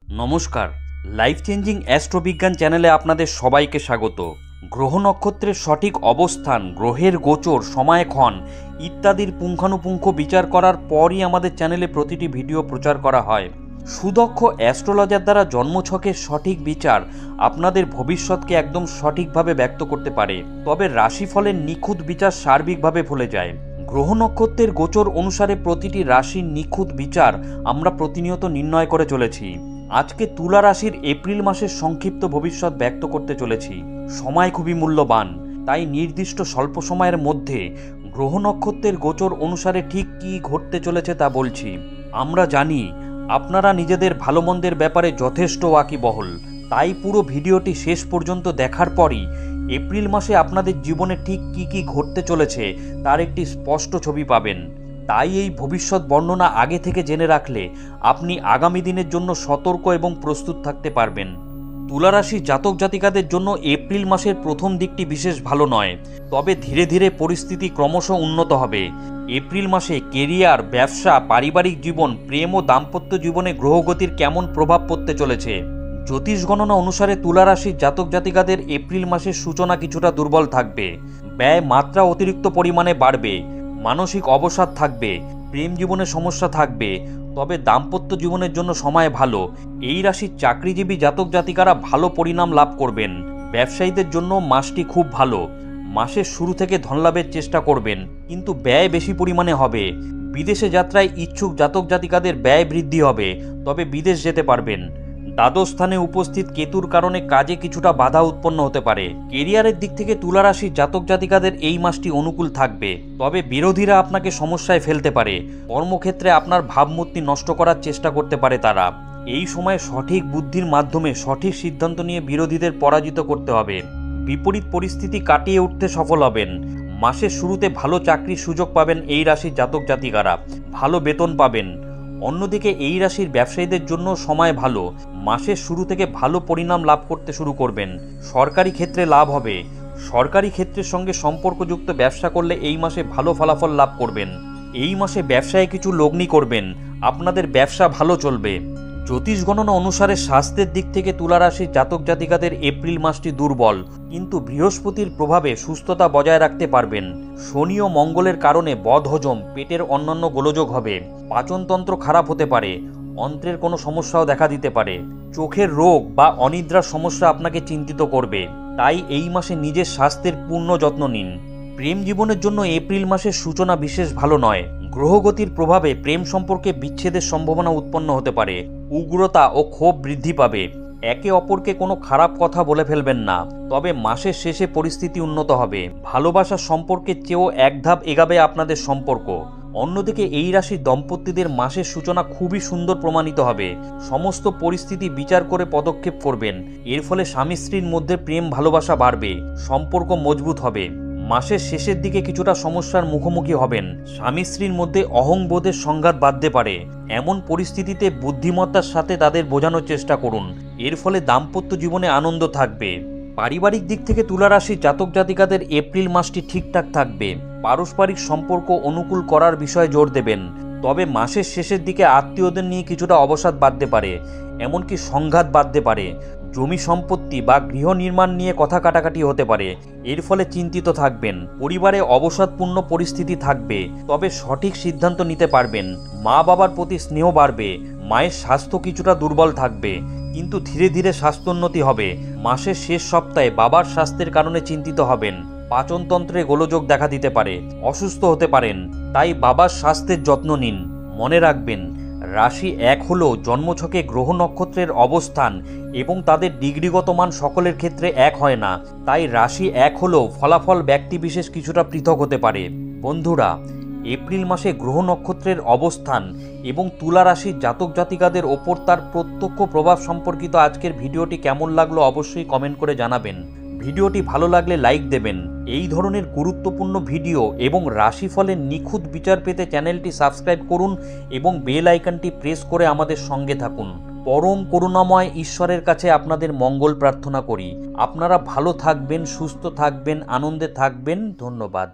নমস্কার, life changing অ্যাস্ট্রোবিজ্ঞান চ্যানেলে আপনাদের সবাইকে স্বাগত। গ্রহ নক্ষত্রের সঠিক অবস্থান, গ্রহের গোচর, সময়ক্ষণ ইত্যাদির পুঙ্খানুপুঙ্খ বিচার করার পরই আমাদের চ্যানেলে প্রতিটি ভিডিও প্রচার করা হয়। সুদক্ষ অ্যাস্ট্রোলজার দ্বারা জন্মছকের সঠিক বিচার আপনাদের ভবিষ্যৎকে একদম সঠিকভাবে ব্যক্ত করতে পারে, তবে রাশিফলের নিখুঁত বিচার সার্বিকভাবে ভুলে যায়। গ্রহ নক্ষত্রের গোচর অনুসারে প্রতিটি রাশির নিখুঁত বিচার আমরা প্রতিনিয়ত নির্ণয় করে চলেছি। আজকে তুলা রাশির এপ্রিল মাসের সংক্ষিপ্ত ভবিষ্যৎ ব্যক্ত করতে চলেছি। সময় খুবই মূল্যবান, তাই নির্দিষ্ট স্বল্প সময়ের মধ্যে গ্রহ নক্ষত্রের গোচর অনুসারে ঠিক কী ঘটতে চলেছে তা বলছি। আমরা জানি আপনারা নিজেদের ভালো মন্দের ব্যাপারে যথেষ্ট ওয়াকিবহল, তাই পুরো ভিডিওটি শেষ পর্যন্ত দেখার পরই এপ্রিল মাসে আপনাদের জীবনে ঠিক কী কী ঘটতে চলেছে তার একটি স্পষ্ট ছবি পাবেন। তাই এই ভবিষ্যৎ বর্ণনা আগে থেকে জেনে রাখলে আপনি আগামী দিনের জন্য সতর্ক এবং প্রস্তুত থাকতে পারবেন। তুলারাশি জাতক জাতিকাদের জন্য এপ্রিল মাসের প্রথম দিকটি বিশেষ ভালো নয়, তবে ধীরে ধীরে পরিস্থিতি ক্রমশ উন্নত হবে। এপ্রিল মাসে কেরিয়ার, ব্যবসা, পারিবারিক জীবন, প্রেম ও দাম্পত্য জীবনে গ্রহগতির কেমন প্রভাব পড়তে চলেছে। জ্যোতিষ গণনা অনুসারে তুলারাশির জাতক জাতিকাদের এপ্রিল মাসের সূচনা কিছুটা দুর্বল থাকবে। ব্যয় মাত্রা অতিরিক্ত পরিমাণে বাড়বে, মানসিক অবসাদ থাকবে, প্রেম জীবনে সমস্যা থাকবে, তবে দাম্পত্য জীবনের জন্য সময় ভালো। এই রাশির চাকরিজীবী জাতক জাতিকারা ভালো পরিণাম লাভ করবেন। ব্যবসায়ীদের জন্য মাসটি খুব ভালো। মাসের শুরু থেকে ধনলাভের চেষ্টা করবেন, কিন্তু ব্যয় বেশি পরিমাণে হবে। বিদেশে যাত্রায় ইচ্ছুক জাতক জাতিকাদের ব্যয় বৃদ্ধি হবে, তবে বিদেশ যেতে পারবেন। দ্বাদশ স্থানে উপস্থিত কেতুর কারণে কাজে কিছুটা বাধা উৎপন্ন হতে পারে। কেরিয়ারের দিক থেকে তুলারাশির জাতক জাতিকাদের এই মাসটি অনুকূল থাকবে, তবে বিরোধীরা আপনাকে সমস্যায় ফেলতে পারে। কর্মক্ষেত্রে আপনার ভাবমূর্তি নষ্ট করার চেষ্টা করতে পারে তারা। এই সময় সঠিক বুদ্ধির মাধ্যমে সঠিক সিদ্ধান্ত নিয়ে বিরোধীদের পরাজিত করতে হবে। বিপরীত পরিস্থিতি কাটিয়ে উঠতে সফল হবেন। মাসের শুরুতে ভালো চাকরির সুযোগ পাবেন এই রাশির জাতক জাতিকারা, ভালো বেতন পাবেন। অন্যদিকে এই রাশির ব্যবসায়ীদের জন্য সময় ভালো। মাসের শুরু থেকে ভালো পরিণাম লাভ করতে শুরু করবেন। সরকারি ক্ষেত্রে লাভ হবে। সরকারি ক্ষেত্রের সঙ্গে সম্পর্কযুক্ত ব্যবসা করলে এই মাসে ভালো ফলাফল লাভ করবেন। এই মাসে ব্যবসায় কিছু লগ্নি করবেন, আপনাদের ব্যবসা ভালো চলবে। জ্যোতিষ গণনা অনুসারে স্বাস্থ্যের দিক থেকে তুলারাশির জাতক জাতিকাদের এপ্রিল মাসটি দুর্বল, কিন্তু বৃহস্পতির প্রভাবে সুস্থতা বজায় রাখতে পারবেন। শনি ও মঙ্গলের কারণে বদহজম, পেটের অন্যান্য গোলযোগ হবে। পাচনতন্ত্র খারাপ হতে পারে। অন্ত্রের কোনো সমস্যাও দেখা দিতে পারে। চোখের রোগ বা অনিদ্রার সমস্যা আপনাকে চিন্তিত করবে, তাই এই মাসে নিজের স্বাস্থ্যের পূর্ণ যত্ন নিন। প্রেম জীবনের জন্য এপ্রিল মাসের সূচনা বিশেষ ভালো নয়। গ্রহগতির প্রভাবে প্রেম সম্পর্কে বিচ্ছেদের সম্ভাবনা উৎপন্ন হতে পারে। উগ্রতা ও ক্ষোভ বৃদ্ধি পাবে। একে অপরকে কোনো খারাপ কথা বলে ফেলবেন না, তবে মাসের শেষে পরিস্থিতি উন্নত হবে। ভালোবাসার সম্পর্কের চেয়েও এক ধাপ এগাবে আপনাদের সম্পর্ক। অন্যদিকে এই রাশির দম্পতিদের মাসের সূচনা খুবই সুন্দর প্রমাণিত হবে। সমস্ত পরিস্থিতি বিচার করে পদক্ষেপ করবেন। এর ফলে স্বামী স্ত্রীর মধ্যে প্রেম ভালোবাসা বাড়বে, সম্পর্ক মজবুত হবে। মাসের শেষের দিকে কিছুটা সমস্যার মুখোমুখি হবেন। স্বামী স্ত্রীর মধ্যে অহংবোধের সংঘাত বাধতে পারে। এমন পরিস্থিতিতে বুদ্ধিমত্তার সাথে তাদের বোঝানোর চেষ্টা করুন। এর ফলে দাম্পত্য জীবনে আনন্দ থাকবে। পারিবারিক দিক থেকে তুলারাশির জাতক জাতিকাদের এপ্রিল মাসটি ঠিকঠাক থাকবে। পারস্পরিক সম্পর্ক অনুকূল করার বিষয়ে জোর দেবেন, তবে মাসের শেষের দিকে আত্মীয়দের নিয়ে কিছুটা অবসাদ বাড়তে পারে, এমনকি সংঘাত বাড়তে পারে। জমি সম্পত্তি বা গৃহ নির্মাণ নিয়ে কথা কাটাকাটি হতে পারে, এর ফলে চিন্তিত থাকবেন। পরিবারে অবসাদপূর্ণ পরিস্থিতি থাকবে, তবে সঠিক সিদ্ধান্ত নিতে পারবেন। মা বাবার প্রতি স্নেহ বাড়বে। মায়ের স্বাস্থ্য কিছুটা দুর্বল থাকবে, কিন্তু ধীরে ধীরে স্বাস্থ্যোন্নতি হবে। মাসের শেষ সপ্তাহে বাবার স্বাস্থ্যের কারণে চিন্তিত হবেন। পাচনতন্ত্রে গোলযোগ দেখা দিতে পারে, অসুস্থ হতে পারেন, তাই বাবার স্বাস্থ্যের যত্ন নিন। মনে রাখবেন, রাশি এক হলেও জন্মছকে গ্রহ নক্ষত্রের অবস্থান এবং তাদের ডিগ্রিগত মান সকলের ক্ষেত্রে এক হয় না, তাই রাশি এক হলেও ফলাফল ব্যক্তিবিশেষ কিছুটা পৃথক হতে পারে। বন্ধুরা, এপ্রিল মাসে গ্রহ নক্ষত্রের অবস্থান এবং তুলা রাশির জাতক জাতিকাদের ওপর তার প্রত্যক্ষ প্রভাব সম্পর্কিত আজকের ভিডিওটি কেমন লাগলো অবশ্যই কমেন্ট করে জানাবেন। ভিডিওটি ভালো লাগলে লাইক দেবেন। এই ধরনের গুরুত্বপূর্ণ ভিডিও এবং রাশিফলের নিখুঁত বিচার পেতে চ্যানেলটি সাবস্ক্রাইব করুন এবং বেল আইকনটি প্রেস করে আমাদের সঙ্গে থাকুন। পরম করুণাময় ঈশ্বরের কাছে আপনাদের মঙ্গল প্রার্থনা করি। আপনারা ভালো থাকবেন, সুস্থ থাকবেন, আনন্দে থাকবেন। ধন্যবাদ।